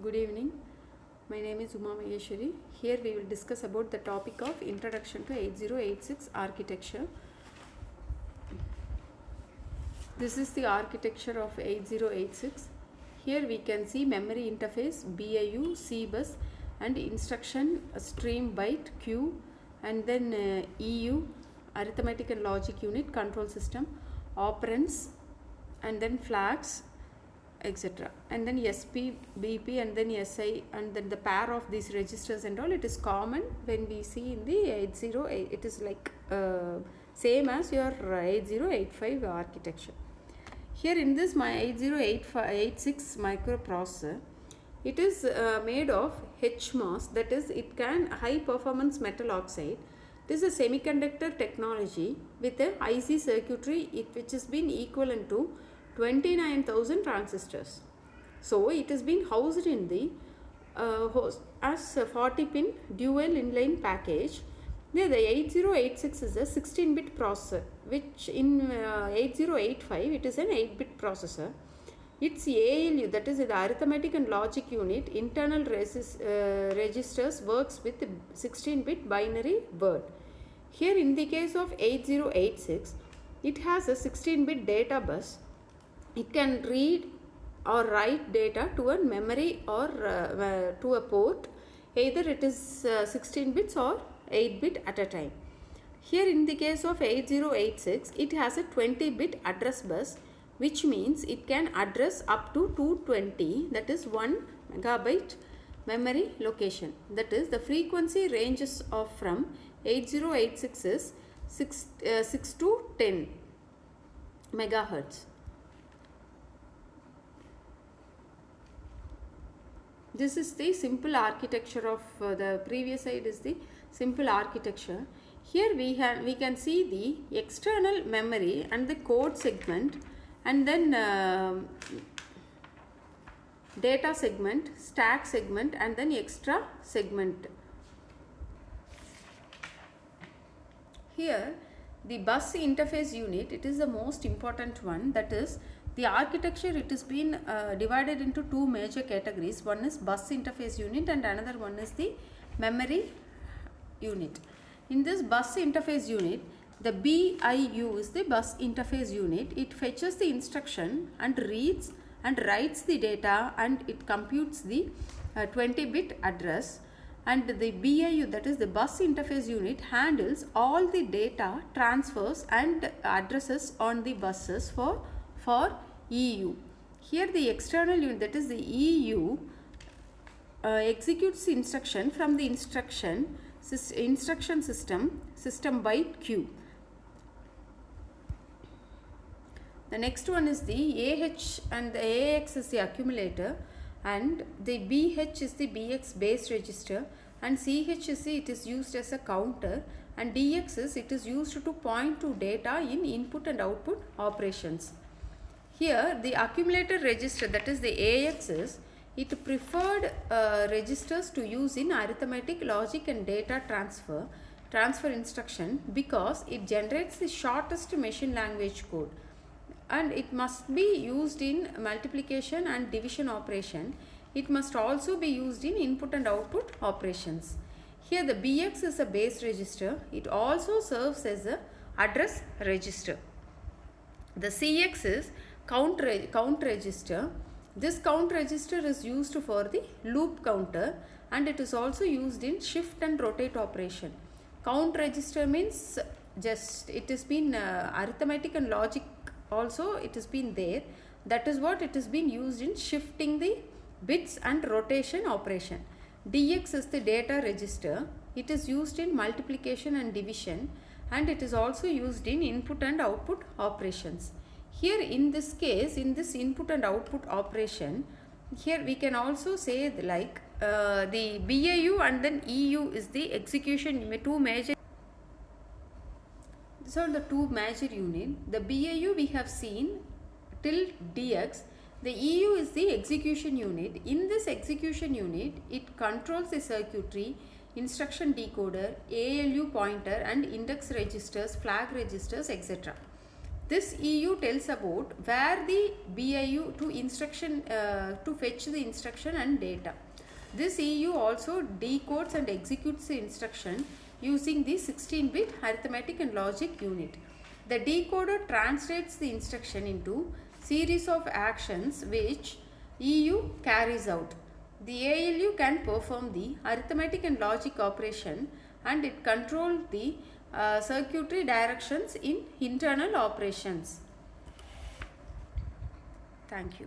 Good evening. My name is Uma Maheshwari. Here we will discuss about the topic of Introduction to 8086 architecture. This is the architecture of 8086. Here we can see memory interface, BIU, CBus and instruction stream byte Q, and then EU, arithmetic and logic unit, control system, operands, and then flags, etc. And then SP, BP, and then SI, and then the pair of these registers and all. It is common when we see in the 80. It is like same as your 8085 architecture. Here in this my 8086 microprocessor, it is made of HMOS, that is it can high performance metal oxide. This is a semiconductor technology with a IC circuitry which has been equivalent to 29,000 transistors. So it has been housed in the as a 40-pin dual inline package. There the 8086 is a 16-bit processor, which in 8085 it is an 8-bit processor. Its ALU, that is the arithmetic and logic unit, internal registers works with 16-bit binary word. Here in the case of 8086, it has a 16-bit data bus. It can read or write data to a memory or to a port. Either it is 16 bits or 8 bit at a time. Here in the case of 8086, it has a 20-bit address bus, which means it can address up to 220, that is 1 megabyte memory location. That is, the frequency ranges of from 8086 is 6 to 10 megahertz. This is the simple architecture of the previous side is the simple architecture. Here we can see the external memory and the code segment, and then data segment, stack segment, and then extra segment. Here the bus interface unit, it is the most important one. That is, the architecture, it has been divided into two major categories. One is bus interface unit and another one is the memory unit. In this bus interface unit, the BIU is the bus interface unit. It fetches the instruction and reads and writes the data, and it computes the 20-bit address. And the BIU, that is the bus interface unit, handles all the data transfers and addresses on the buses for EU. Here the external unit, that is the EU, executes the instruction from the instruction system byte Q. The next one is the AH, and the AX is the accumulator, and the BH is the BX base register, and CH is it is used as a counter, and DX is it is used to point to data in input and output operations. Here the accumulator register, that is the AX, is it preferred registers to use in arithmetic, logic and data transfer instruction, because it generates the shortest machine language code, and it must be used in multiplication and division operation. It must also be used in input and output operations. Here the BX is a base register. It also serves as a address register. The CX is count register. This count register is used for the loop counter, and it is also used in shift and rotate operation. Count register means just it has been arithmetic and logic also it has been there. That is what it has been used in shifting the bits and rotation operation. DX is the data register. It is used in multiplication and division, and it is also used in input and output operations. Here in this case, in this input and output operation, here we can also say like the BIU and then EU is the execution, two major. These are the two major units. The BIU we have seen till DX. The EU is the execution unit. In this execution unit, it controls the circuitry, instruction decoder, ALU pointer and index registers, flag registers, etc. This EU tells about where the BIU to instruction to fetch the instruction and data. This EU also decodes and executes the instruction using the 16-bit arithmetic and logic unit. The decoder translates the instruction into series of actions which EU carries out. The ALU can perform the arithmetic and logic operation, and it controls the circuitry directions in internal operations. Thank you.